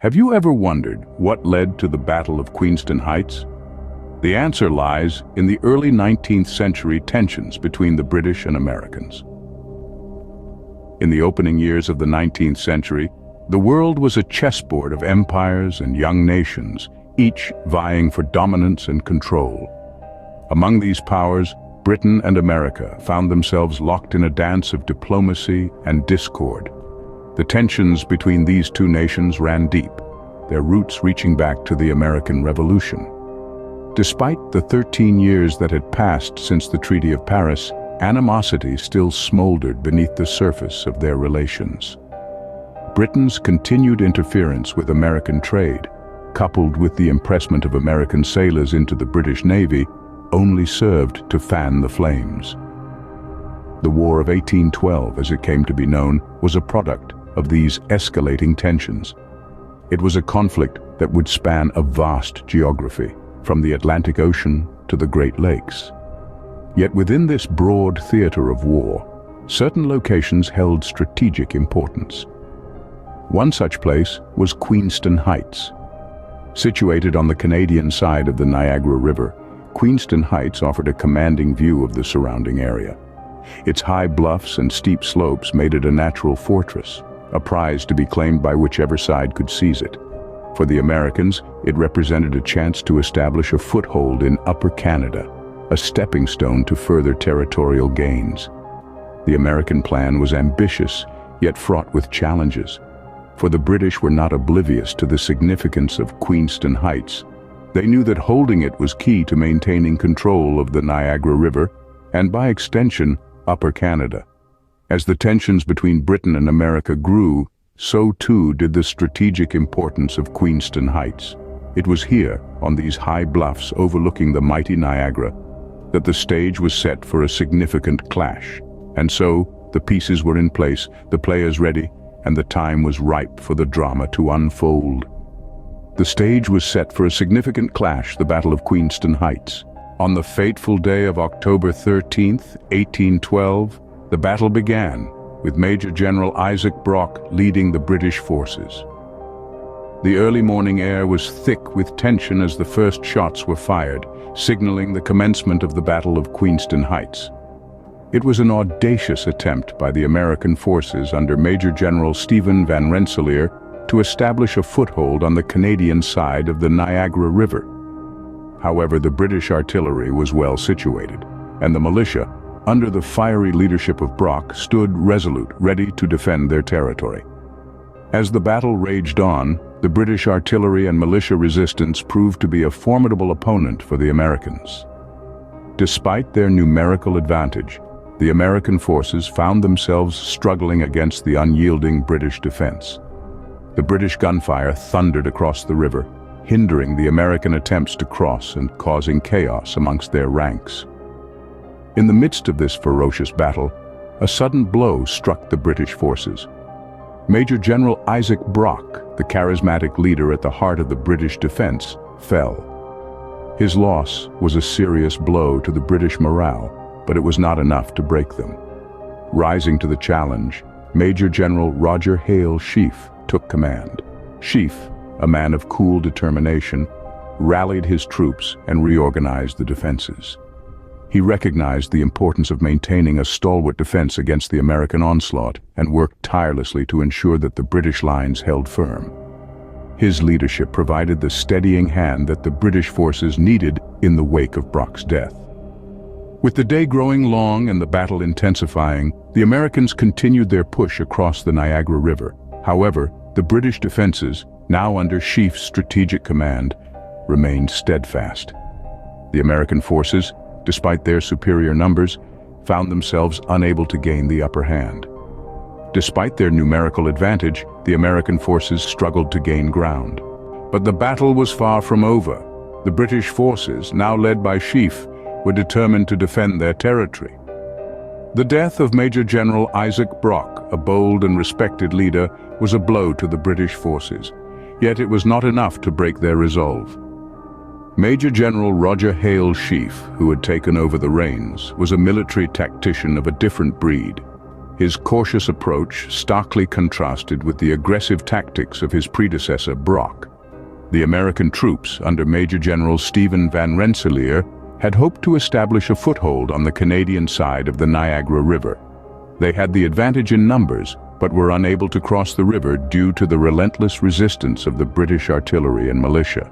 Have you ever wondered what led to the Battle of Queenston Heights? The answer lies in the early 19th century tensions between the British and Americans. In the opening years of the 19th century, the world was a chessboard of empires and young nations, each vying for dominance and control. Among these powers, Britain and America found themselves locked in a dance of diplomacy and discord. The tensions between these two nations ran deep, their roots reaching back to the American Revolution. Despite the 13 years that had passed since the Treaty of Paris, animosity still smoldered beneath the surface of their relations. Britain's continued interference with American trade, coupled with the impressment of American sailors into the British Navy, only served to fan the flames. The War of 1812, as it came to be known, was a product of these escalating tensions. It was a conflict that would span a vast geography, from the Atlantic Ocean to the Great Lakes. Yet within this broad theater of war, certain locations held strategic importance. One such place was Queenston Heights. Situated on the Canadian side of the Niagara River, Queenston Heights offered a commanding view of the surrounding area. Its high bluffs and steep slopes made it a natural fortress, a prize to be claimed by whichever side could seize it. For the Americans, it represented a chance to establish a foothold in Upper Canada, a stepping stone to further territorial gains. The American plan was ambitious, yet fraught with challenges. For the British were not oblivious to the significance of Queenston Heights. They knew that holding it was key to maintaining control of the Niagara River, and by extension, Upper Canada. As the tensions between Britain and America grew, so too did the strategic importance of Queenston Heights. It was here, on these high bluffs overlooking the mighty Niagara, that the stage was set for a significant clash. And so, the pieces were in place, the players ready, and the time was ripe for the drama to unfold. The stage was set for a significant clash, the Battle of Queenston Heights. On the fateful day of October 13th, 1812, the battle began, with Major General Isaac Brock leading the British forces. The early morning air was thick with tension as the first shots were fired, signaling the commencement of the Battle of Queenston Heights. It was an audacious attempt by the American forces under Major General Stephen Van Rensselaer to establish a foothold on the Canadian side of the Niagara River. However, the British artillery was well situated, and the militia, under the fiery leadership of Brock, stood resolute, ready to defend their territory. As the battle raged on, the British artillery and militia resistance proved to be a formidable opponent for the Americans. Despite their numerical advantage, the American forces found themselves struggling against the unyielding British defense. The British gunfire thundered across the river, hindering the American attempts to cross and causing chaos amongst their ranks. In the midst of this ferocious battle, a sudden blow struck the British forces. Major General Isaac Brock, the charismatic leader at the heart of the British defense, fell. His loss was a serious blow to the British morale, but it was not enough to break them. Rising to the challenge, Major General Roger Hale Sheaffe took command. Sheaffe, a man of cool determination, rallied his troops and reorganized the defenses. He recognized the importance of maintaining a stalwart defense against the American onslaught and worked tirelessly to ensure that the British lines held firm. His leadership provided the steadying hand that the British forces needed in the wake of Brock's death. With the day growing long and the battle intensifying, the Americans continued their push across the Niagara River. However, the British defenses, now under Sheaffe's strategic command, remained steadfast. The American forces, despite their superior numbers, found themselves unable to gain the upper hand. Despite their numerical advantage, the American forces struggled to gain ground. But the battle was far from over. The British forces, now led by Sheaffe, were determined to defend their territory. The death of Major General Isaac Brock, a bold and respected leader, was a blow to the British forces. Yet it was not enough to break their resolve. Major General Roger Hale Sheaffe, who had taken over the reins, was a military tactician of a different breed. His cautious approach starkly contrasted with the aggressive tactics of his predecessor, Brock. The American troops, under Major General Stephen Van Rensselaer, had hoped to establish a foothold on the Canadian side of the Niagara River. They had the advantage in numbers, but were unable to cross the river due to the relentless resistance of the British artillery and militia.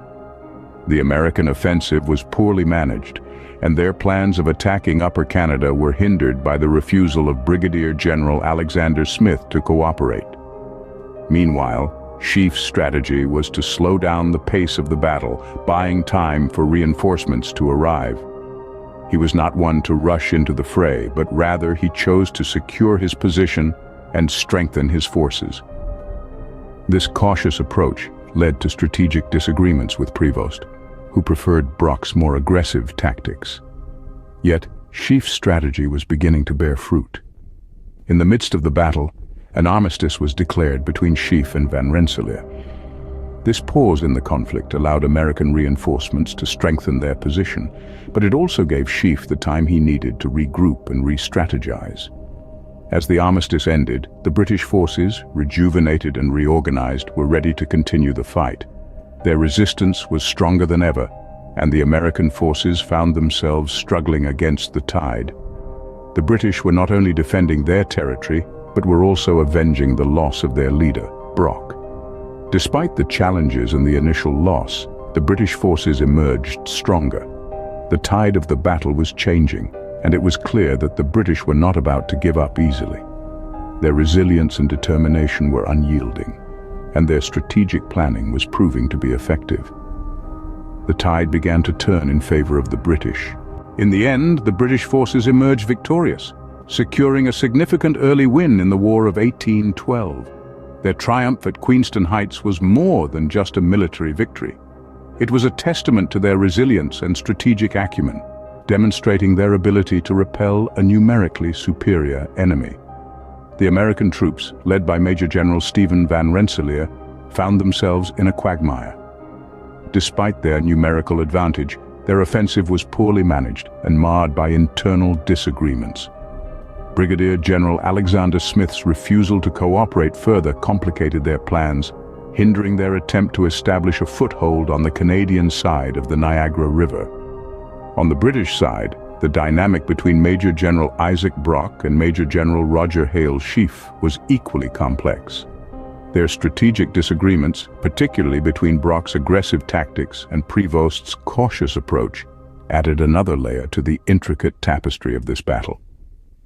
The American offensive was poorly managed, and their plans of attacking Upper Canada were hindered by the refusal of Brigadier General Alexander Smith to cooperate. Meanwhile, Sheaffe's strategy was to slow down the pace of the battle, buying time for reinforcements to arrive. He was not one to rush into the fray, but rather he chose to secure his position and strengthen his forces. This cautious approach led to strategic disagreements with Prevost, who preferred Brock's more aggressive tactics. Yet, Sheaffe's strategy was beginning to bear fruit. In the midst of the battle, an armistice was declared between Sheaffe and Van Rensselaer. This pause in the conflict allowed American reinforcements to strengthen their position, but it also gave Sheaffe the time he needed to regroup and re-strategize. As the armistice ended, the British forces, rejuvenated and reorganized, were ready to continue the fight. Their resistance was stronger than ever, and the American forces found themselves struggling against the tide. The British were not only defending their territory, but were also avenging the loss of their leader, Brock. Despite the challenges and the initial loss, the British forces emerged stronger. The tide of the battle was changing, and it was clear that the British were not about to give up easily. Their resilience and determination were unyielding, and their strategic planning was proving to be effective. The tide began to turn in favor of the British. In the end, the British forces emerged victorious, securing a significant early win in the War of 1812. Their triumph at Queenston Heights was more than just a military victory. It was a testament to their resilience and strategic acumen, demonstrating their ability to repel a numerically superior enemy. The American troops, led by Major General Stephen Van Rensselaer, found themselves in a quagmire. Despite their numerical advantage, their offensive was poorly managed and marred by internal disagreements. Brigadier General Alexander Smith's refusal to cooperate further complicated their plans, hindering their attempt to establish a foothold on the Canadian side of the Niagara River. On the British side, the dynamic between Major General Isaac Brock and Major General Roger Hale Sheaffe was equally complex. Their strategic disagreements, particularly between Brock's aggressive tactics and Prevost's cautious approach, added another layer to the intricate tapestry of this battle.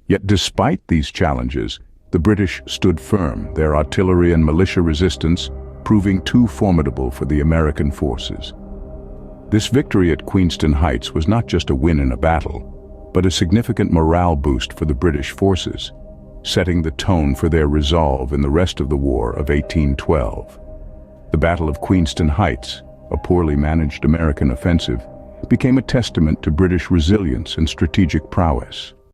Yet despite these challenges, the British stood firm, their artillery and militia resistance proving too formidable for the American forces. This victory at Queenston Heights was not just a win in a battle, but a significant morale boost for the British forces, setting the tone for their resolve in the rest of the War of 1812. The Battle of Queenston Heights, a poorly managed American offensive, became a testament to British resilience and strategic prowess.